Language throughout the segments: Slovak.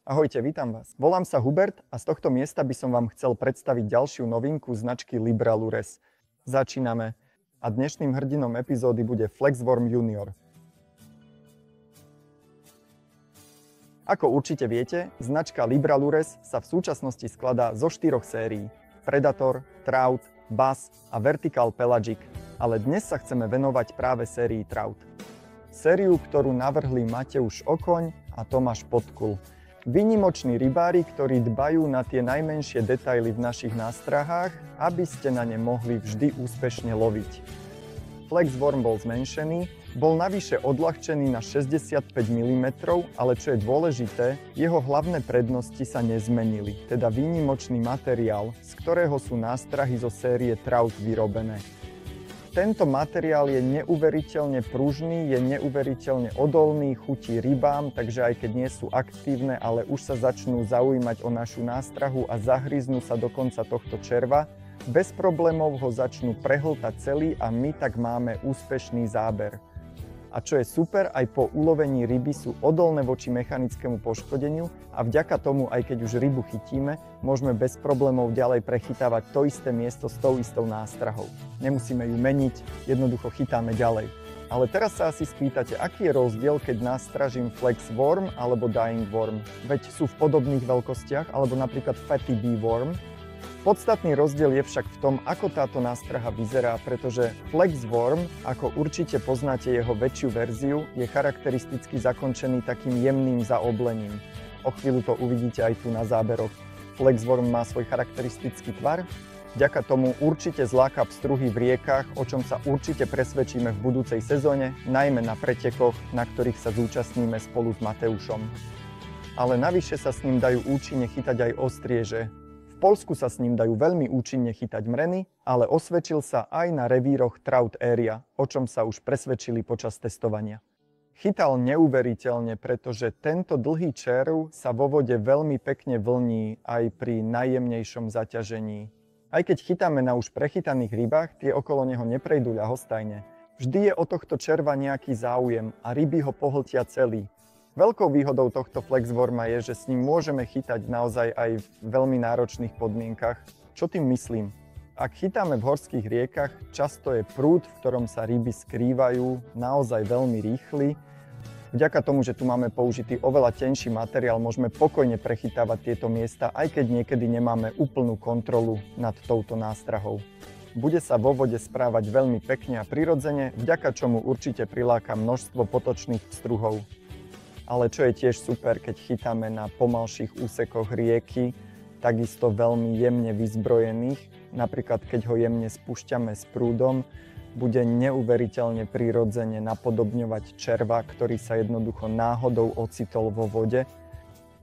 Ahojte, vítam vás. Volám sa Hubert a z tohto miesta by som vám chcel predstaviť ďalšiu novinku značky Libralures. Začíname. A dnešným hrdinom epizódy bude Flexworm Junior. Ako určite viete, značka Libralures sa v súčasnosti skladá zo 4 sérií. Predator, Trout, Bass a Vertical Pelagic, ale dnes sa chceme venovať práve sérii Trout. Sériu, ktorú navrhli Mateusz Okoň a Tomáš Podkul. Výnimoční rybári, ktorí dbajú na tie najmenšie detaily v našich nástrahách, aby ste na ne mohli vždy úspešne loviť. Flexworm bol zmenšený, bol navyše odľahčený na 65 mm, ale čo je dôležité, jeho hlavné prednosti sa nezmenili, teda výnimočný materiál, z ktorého sú nástrahy zo série Trout vyrobené. Tento materiál je neuveriteľne pružný, je neuveriteľne odolný, chutí rybám, takže aj keď nie sú aktívne, ale už sa začnú zaujímať o našu nástrahu a zahryznú sa do konca tohto červa, bez problémov ho začnú prehltať celý a my tak máme úspešný záber. A čo je super, aj po ulovení ryby sú odolné voči mechanickému poškodeniu a vďaka tomu, aj keď už rybu chytíme, môžeme bez problémov ďalej prechytávať to isté miesto s tou istou nástrahou. Nemusíme ju meniť, jednoducho chytáme ďalej. Ale teraz sa asi spýtate, aký je rozdiel, keď nástražím Flexworm alebo Dying Worm? Veď sú v podobných veľkostiach, alebo napríklad Fatty Bee Worm. Podstatný rozdiel je však v tom, ako táto nástraha vyzerá, pretože Flexworm, ako určite poznáte jeho väčšiu verziu, je charakteristicky zakončený takým jemným zaoblením. O chvíľu to uvidíte aj tu na záberoch. Flexworm má svoj charakteristický tvar, vďaka tomu určite zláka pstruhy v riekach, o čom sa určite presvedčíme v budúcej sezóne, najmä na pretekoch, na ktorých sa zúčastníme spolu s Mateušom. Ale navyše sa s ním dajú účinne chytať aj ostrieže. V Poľsku sa s ním dajú veľmi účinne chytať mreny, ale osvedčil sa aj na revíroch Trout Area, o čom sa už presvedčili počas testovania. Chytal neuveriteľne, pretože tento dlhý červ sa vo vode veľmi pekne vlní aj pri najjemnejšom zaťažení. Aj keď chytáme na už prechytaných rybách, tie okolo neho neprejdú ľahostajne. Vždy je o tohto červa nejaký záujem a ryby ho pohltia celý. Veľkou výhodou tohto Flexworma je, že s ním môžeme chytať naozaj aj v veľmi náročných podmienkach. Čo tým myslím? Ak chytáme v horských riekach, často je prúd, v ktorom sa ryby skrývajú, naozaj veľmi rýchly. Vďaka tomu, že tu máme použitý oveľa tenší materiál, môžeme pokojne prechytávať tieto miesta, aj keď niekedy nemáme úplnú kontrolu nad touto nástrahou. Bude sa vo vode správať veľmi pekne a prirodzene, vďaka čomu určite priláka množstvo potočných pstruhov. Ale čo je tiež super, keď chytáme na pomalších úsekoch rieky, takisto veľmi jemne vyzbrojených, napríklad keď ho jemne spúšťame s prúdom, bude neuveriteľne prirodzene napodobňovať červa, ktorý sa jednoducho náhodou ocitol vo vode.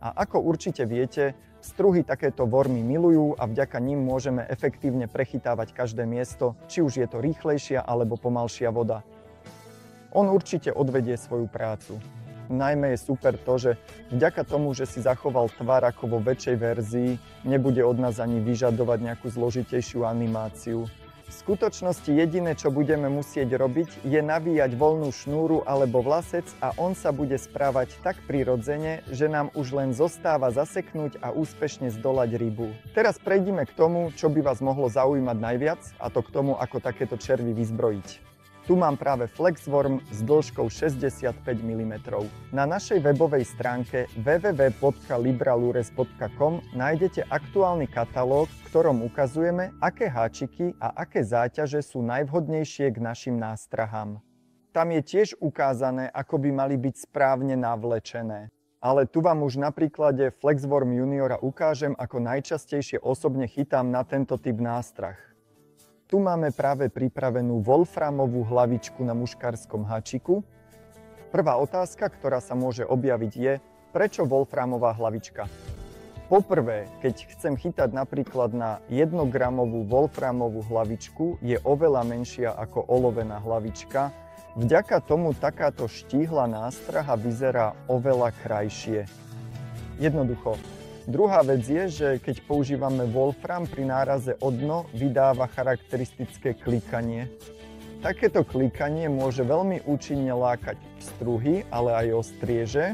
A ako určite viete, pstruhy takéto vormy milujú a vďaka nim môžeme efektívne prechytávať každé miesto, či už je to rýchlejšia alebo pomalšia voda. On určite odvedie svoju prácu. Najmä je super to, že vďaka tomu, že si zachoval tvar ako vo väčšej verzii, nebude od nás ani vyžadovať nejakú zložitejšiu animáciu. V skutočnosti jediné, čo budeme musieť robiť, je navíjať voľnú šnúru alebo vlasec a on sa bude správať tak prirodzene, že nám už len zostáva zaseknúť a úspešne zdolať rybu. Teraz prejdime k tomu, čo by vás mohlo zaujímať najviac, a to k tomu, ako takéto červy vyzbrojiť. Tu mám práve Flexworm s dĺžkou 65 mm. Na našej webovej stránke www.libralures.com nájdete aktuálny katalóg, v ktorom ukazujeme, aké háčiky a aké záťaže sú najvhodnejšie k našim nástrahám. Tam je tiež ukázané, ako by mali byť správne navlečené. Ale tu vám už na príklade Flexworm Juniora ukážem, ako najčastejšie osobne chytám na tento typ nástrah. Tu máme práve pripravenú wolframovú hlavičku na muškárskom háčiku. Prvá otázka, ktorá sa môže objaviť je, prečo wolframová hlavička? Poprvé, keď chcem chytať napríklad na 1-gramovú wolframovú hlavičku, je oveľa menšia ako olovená hlavička. Vďaka tomu takáto štíhla nástraha vyzerá oveľa krajšie. Jednoducho. Druhá vec je, že keď používame wolfram, pri náraze o dno vydáva charakteristické klikanie. Takéto klikanie môže veľmi účinne lákať pstruhy, ale aj ostrieže.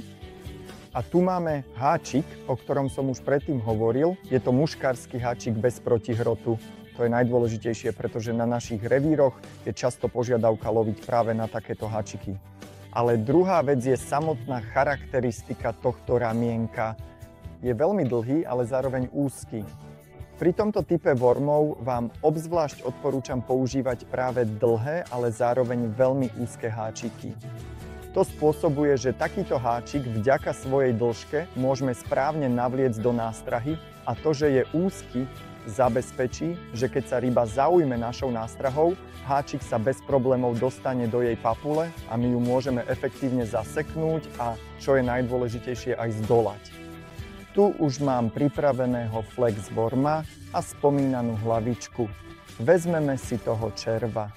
A tu máme háčik, o ktorom som už predtým hovoril. Je to muškársky háčik bez protihrotu. To je najdôležitejšie, pretože na našich revíroch je často požiadavka loviť práve na takéto háčiky. Ale druhá vec je samotná charakteristika tohto ramienka. Je veľmi dlhý, ale zároveň úzky. Pri tomto type vormov vám obzvlášť odporúčam používať práve dlhé, ale zároveň veľmi úzke háčiky. To spôsobuje, že takýto háčik vďaka svojej dĺžke môžeme správne navliecť do nástrahy a to, že je úzky, zabezpečí, že keď sa ryba zaujme našou nástrahou, háčik sa bez problémov dostane do jej papule a my ju môžeme efektívne zaseknúť a, čo je najdôležitejšie, aj zdolať. Tu už mám pripraveného flex worma a spomínanú hlavičku. Vezmeme si toho červa,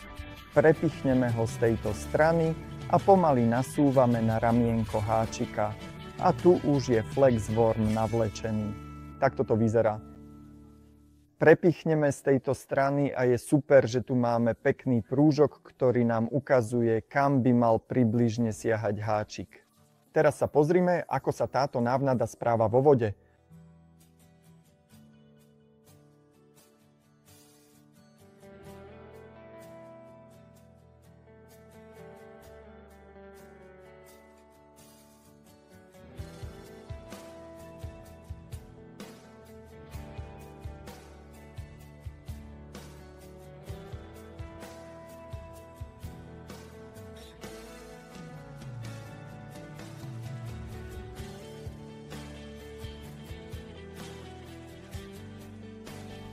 prepichneme ho z tejto strany a pomaly nasúvame na ramienko háčika. A tu už je flex worm navlečený. Takto to vyzerá. Prepichneme z tejto strany a je super, že tu máme pekný prúžok, ktorý nám ukazuje, kam by mal približne siahať háčik. Teraz sa pozrime, ako sa táto návnada správa vo vode.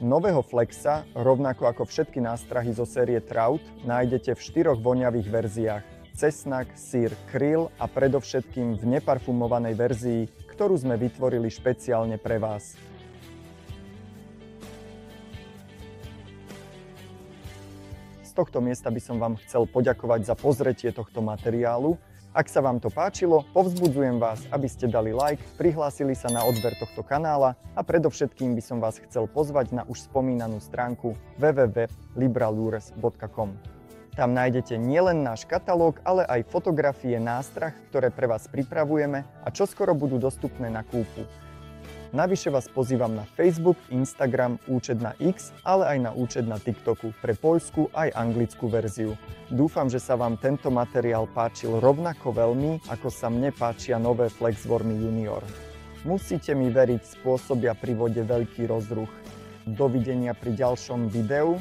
Nového flexa, rovnako ako všetky nástrahy zo série Trout, nájdete v 4 voňavých verziách: cesnak, syr, krill a predovšetkým v neparfumovanej verzii, ktorú sme vytvorili špeciálne pre vás. Z tohto miesta by som vám chcel poďakovať za pozretie tohto materiálu. Ak sa vám to páčilo, povzbudzujem vás, aby ste dali like, prihlásili sa na odber tohto kanála a predovšetkým by som vás chcel pozvať na už spomínanú stránku www.libralures.com. Tam nájdete nielen náš katalóg, ale aj fotografie nástrah, ktoré pre vás pripravujeme a čoskoro budú dostupné na kúpu. Navyše vás pozývam na Facebook, Instagram, účet na X, ale aj na účet na TikToku pre poľskú aj anglickú verziu. Dúfam, že sa vám tento materiál páčil rovnako veľmi, ako sa mne páčia nové Flex Wormy Junior. Musíte mi veriť, spôsobia pri vode veľký rozruch. Dovidenia pri ďalšom videu.